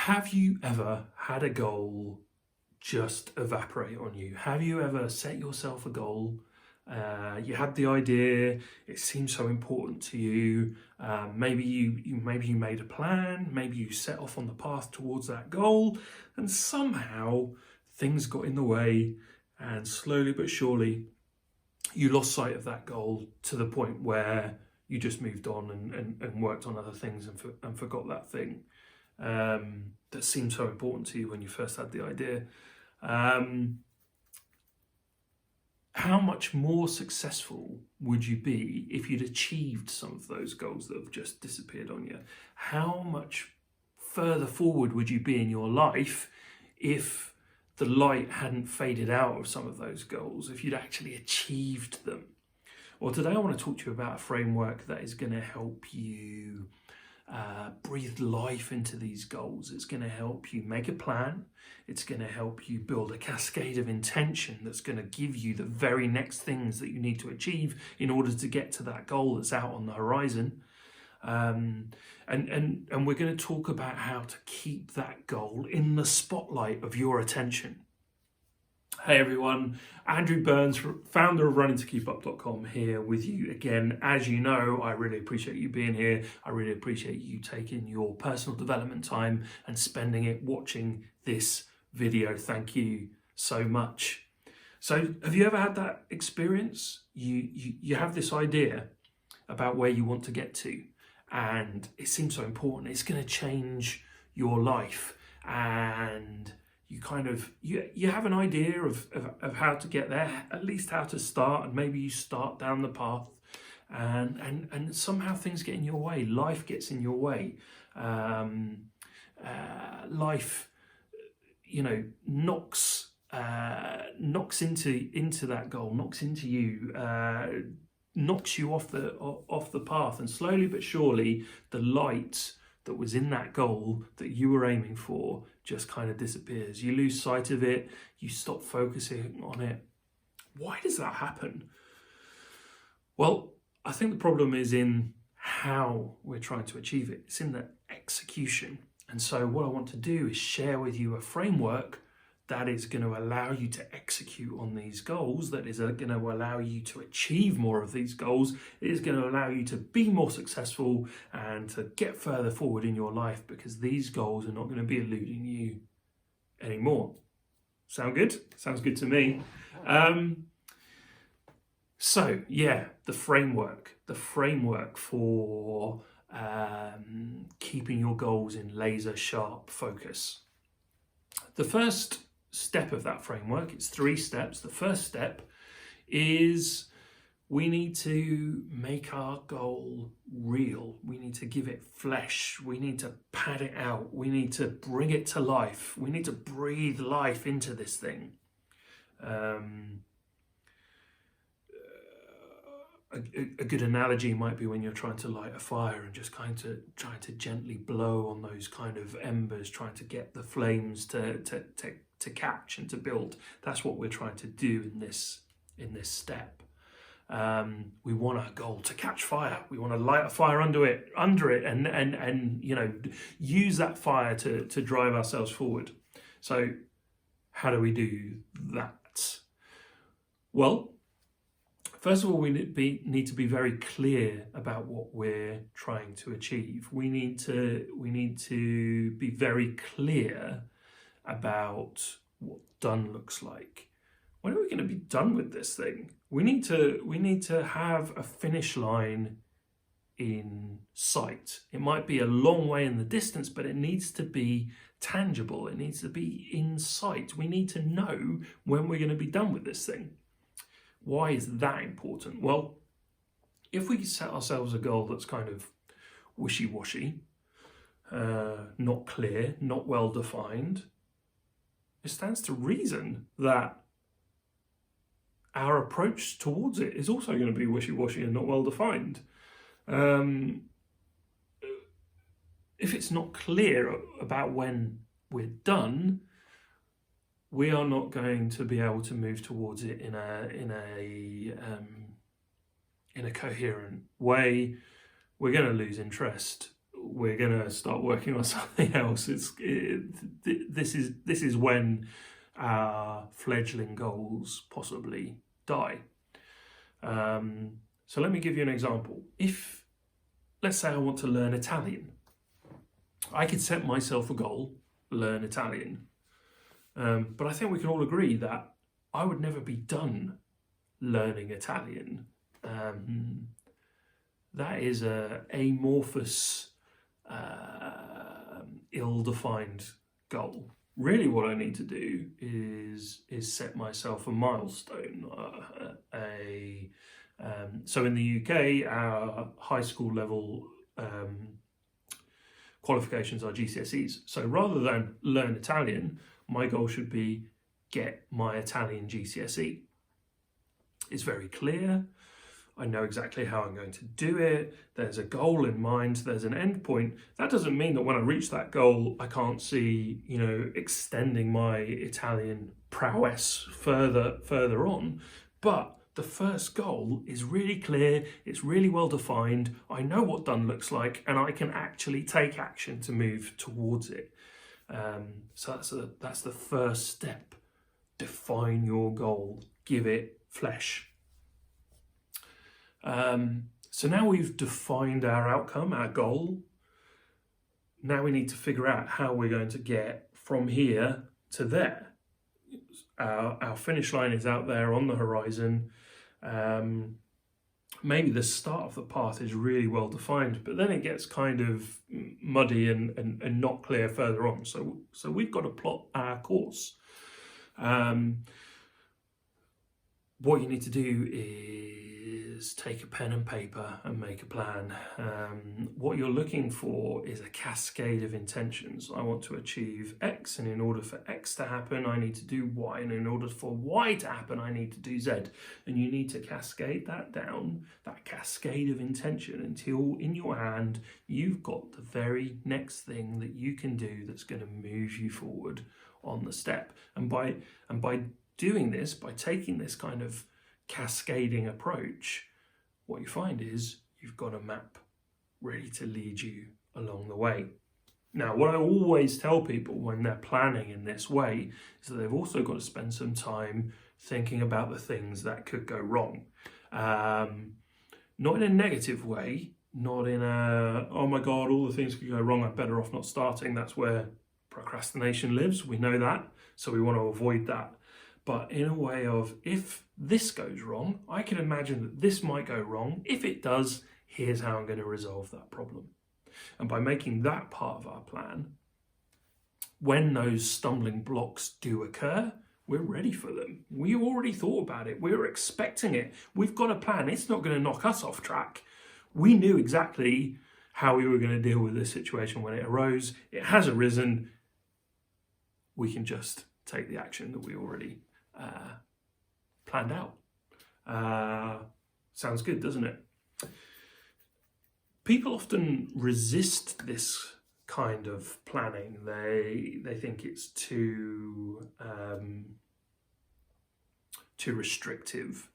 Have you ever had a goal just evaporate on you? Have you ever set yourself a goal? You had the idea, it seemed so important to you. Maybe you made a plan, maybe you set off on the path towards that goal, and somehow things got in the way, and slowly but surely you lost sight of that goal to the point where you just moved on and worked on other things and forgot that thing that seemed so important to you when you first had the idea. How much more successful would you be if you'd achieved some of those goals that have just disappeared on you? How much further forward would you be in your life if the light hadn't faded out of some of those goals, if you'd actually achieved them? Well, today I want to talk to you about a framework that is going to help you breathe life into these goals. It's going to help you make a plan. It's going to help you build a cascade of intention that's going to give you the very next things that you need to achieve in order to get to that goal that's out on the horizon. And we're going to talk about how to keep that goal in the spotlight of your attention. Hey everyone, Andrew Burns, founder of runningtokeepup.com, here with you again. As you know, I really appreciate you being here. I really appreciate you taking your personal development time and spending it watching this video. Thank you so much. So have you ever had that experience? You have this idea about where you want to get to, and it seems so important. It's going to change your life, and you kind of you have an idea of how to get there, at least how to start, and maybe you start down the path, and somehow things get in your way. Life gets in your way. Life, knocks into that goal, knocks into you, knocks you off the path, and slowly but surely the light that was in that goal that you were aiming for just kind of disappears. You lose sight of it, you stop focusing on it. Why does that happen? Well, I think the problem is in how we're trying to achieve it. It's in the execution. And so what I want to do is share with you a framework that is going to allow you to execute on these goals, that is going to allow you to achieve more of these goals. It is going to allow you to be more successful and to get further forward in your life, because these goals are not going to be eluding you anymore. Sound good? Sounds good to me. So yeah, the framework for keeping your goals in laser sharp focus. The first step of that framework, it's 3 steps. The first step is we need to make our goal real. We need to give it flesh. We need to pad it out. We need to bring it to life. We need to breathe life into this thing. A good analogy might be when you're trying to light a fire and just trying to gently blow on those kind of embers, trying to get the flames to catch and to build. That's what we're trying to do in this step. We want our goal to catch fire. We want to light a fire under it, and use that fire to drive ourselves forward. So how do we do that? Well, first of all, we need to be very clear about what we're trying to achieve. We need to be very clear about what done looks like. When are we going to be done with this thing? We need to have a finish line in sight. It might be a long way in the distance, but it needs to be tangible. It needs to be in sight. We need to know when we're going to be done with this thing. Why is that important? Well, if we set ourselves a goal that's kind of wishy-washy, not clear, not well defined, it stands to reason that our approach towards it is also going to be wishy-washy and not well defined. If it's not clear about when we're done, we are not going to be able to move towards it in a coherent way. We're going to lose interest. we're going to start working on something else. This is when our fledgling goals possibly die. So let me give you an example. If, let's say I want to learn Italian, I could set myself a goal, learn Italian. But I think we can all agree that I would never be done learning Italian. That is a amorphous, ill-defined goal. Really what I need to do is set myself a milestone. So in the UK, our high school level qualifications are GCSEs. So rather than learn Italian, my goal should be get my Italian GCSE. It's very clear. I know exactly how I'm going to do it. There's a goal in mind. There's an endpoint. That doesn't mean that when I reach that goal, I can't see, extending my Italian prowess further on. But the first goal is really clear. It's really well defined. I know what done looks like, and I can actually take action to move towards it. So that's the first step. Define your goal. Give it flesh. So now we've defined our outcome, our goal. Now we need to figure out how we're going to get from here to there. Our finish line is out there on the horizon. Maybe the start of the path is really well defined, but then it gets kind of muddy and not clear further on. So we've got to plot our course. What you need to do is take a pen and paper and make a plan. What you're looking for is a cascade of intentions. I want to achieve X, and in order for X to happen, I need to do Y, and in order for Y to happen, I need to do Z. And you need to cascade that down, that cascade of intention, until in your hand, you've got the very next thing that you can do that's going to move you forward on the step. And by doing this, by taking this kind of cascading approach, what you find is you've got a map ready to lead you along the way. Now, what I always tell people when they're planning in this way is that they've also got to spend some time thinking about the things that could go wrong. Not in a negative way, not in a, oh my God, all the things could go wrong, I'm better off not starting. That's where procrastination lives. We know that, so we want to avoid that. But in a way of, if this goes wrong, I can imagine that this might go wrong. If it does, here's how I'm going to resolve that problem. And by making that part of our plan, when those stumbling blocks do occur, we're ready for them. We already thought about it. We're expecting it. We've got a plan. It's not going to knock us off track. We knew exactly how we were going to deal with this situation when it arose. It has arisen. We can just take the action that we already planned out. Sounds good, doesn't it? People often resist this kind of planning. They think it's too restrictive,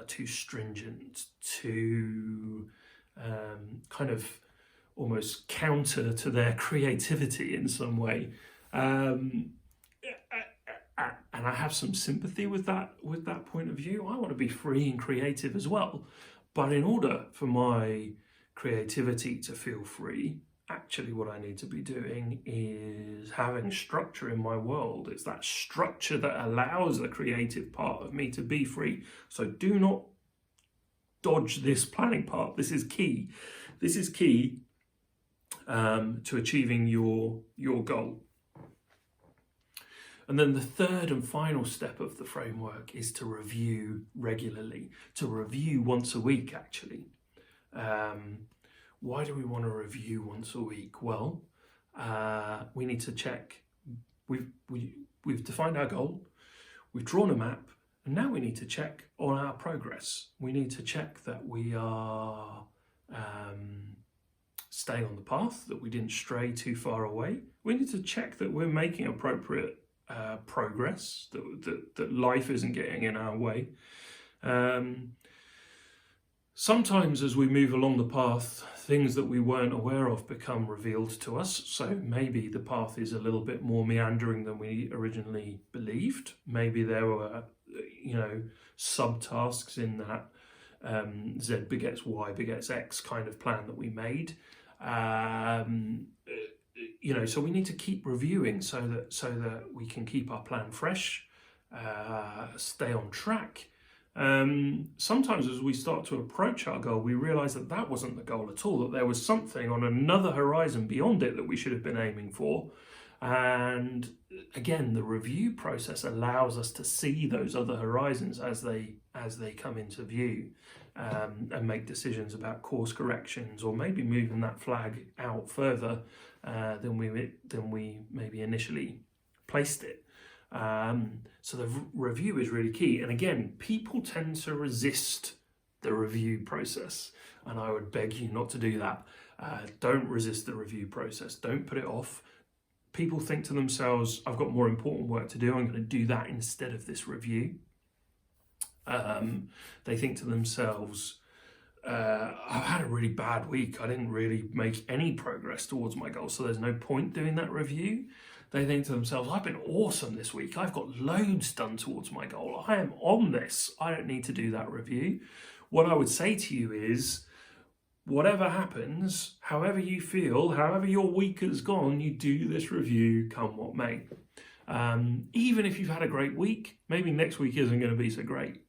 too stringent, too kind of almost counter to their creativity in some way. And I have some sympathy with that point of view. I want to be free and creative as well. But in order for my creativity to feel free, actually what I need to be doing is having structure in my world. It's that structure that allows the creative part of me to be free. So do not dodge this planning part. This is key. This is key to achieving your goal. And then the third and final step of the framework is to review regularly, to review once a week, actually. Why do we want to review once a week? Well, we need to check. We've defined our goal, we've drawn a map, and now we need to check on our progress. We need to check that we are staying on the path, that we didn't stray too far away. We need to check that we're making appropriate progress, that life isn't getting in our way. Sometimes as we move along the path, things that we weren't aware of become revealed to us. So maybe the path is a little bit more meandering than we originally believed. Maybe there were, subtasks in that Z begets Y begets X kind of plan that we made. So we need to keep reviewing so that we can keep our plan fresh, stay on track. Sometimes as we start to approach our goal, we realize that wasn't the goal at all, that there was something on another horizon beyond it that we should have been aiming for. And again, the review process allows us to see those other horizons as they come into view, and make decisions about course corrections, or maybe moving that flag out further than we maybe initially placed it. So the review is really key. And again, people tend to resist the review process, and I would beg you not to do that. Don't resist the review process. Don't put it off. People think to themselves, I've got more important work to do. I'm going to do that instead of this review. They think to themselves, I've had a really bad week. I didn't really make any progress towards my goal, so there's no point doing that review. They think to themselves, I've been awesome this week. I've got loads done towards my goal. I am on this. I don't need to do that review. What I would say to you is, whatever happens, however you feel, however your week has gone, you do this review come what may. Even if you've had a great week, maybe next week isn't going to be so great.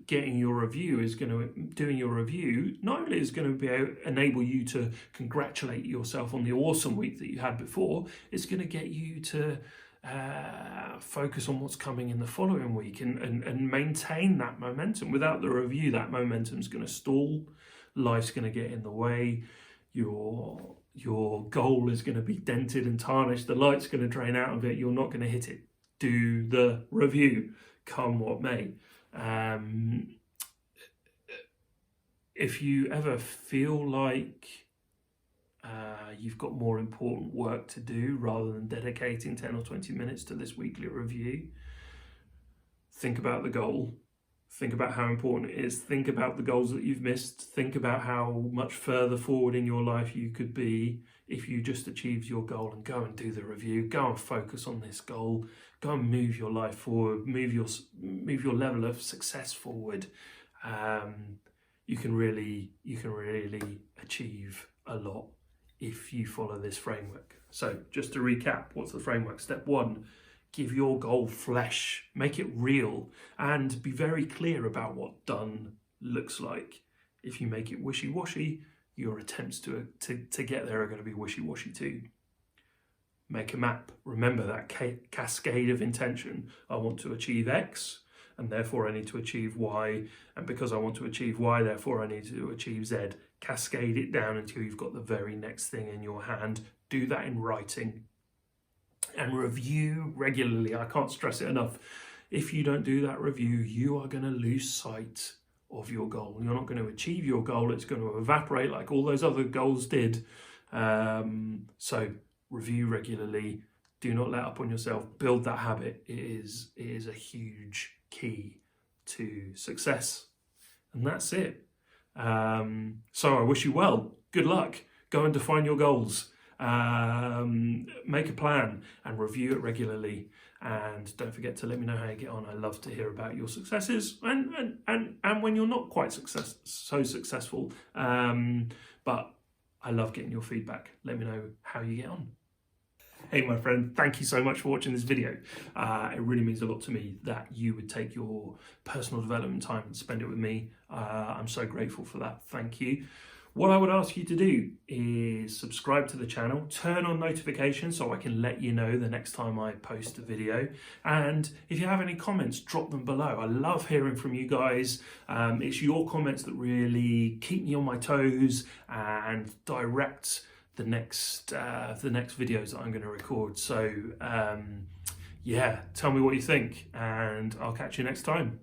Doing your review not only is going to enable you to congratulate yourself on the awesome week that you had before, it's going to get you to focus on what's coming in the following week and maintain that momentum. Without the review, that momentum's going to stall, life's going to get in the way, your goal is going to be dented and tarnished, the light's going to drain out of it, you're not going to hit it. Do the review, come what may. If you ever feel like you've got more important work to do rather than dedicating 10 or 20 minutes to this weekly review, think about the goal. Think about how important it is. Think about the goals that you've missed. Think about how much further forward in your life you could be if you just achieved your goal, and go and do the review. Go and focus on this goal. Go and move your life forward. Move your level of success forward. You can really achieve a lot if you follow this framework. So just to recap, what's the framework? Step 1, give your goal flesh, make it real, and be very clear about what done looks like. If you make it wishy-washy, your attempts to get there are going to be wishy-washy too. Make a map. Remember that cascade of intention. I want to achieve X, and therefore I need to achieve Y, and because I want to achieve Y, therefore I need to achieve Z. Cascade it down until you've got the very next thing in your hand. Do that in writing. And review regularly. I can't stress it enough. If you don't do that review, you are going to lose sight of your goal. You're not going to achieve your goal. It's going to evaporate like all those other goals did. So review regularly. Do not let up on yourself. Build that habit. It is a huge key to success. And that's it. So I wish you well. Good luck. Go and define your goals. Make a plan and review it regularly, and don't forget to let me know how you get on. I love to hear about your successes and when you're not quite so successful, but I love getting your feedback. Let me know how you get on. Hey my friend, thank you so much for watching this video. It really means a lot to me that you would take your personal development time and spend it with me. I'm so grateful for that. Thank you. What I would ask you to do is subscribe to the channel, turn on notifications so I can let you know the next time I post a video. And if you have any comments, drop them below. I love hearing from you guys. It's your comments that really keep me on my toes and direct the next videos that I'm going to record. So yeah, tell me what you think, and I'll catch you next time.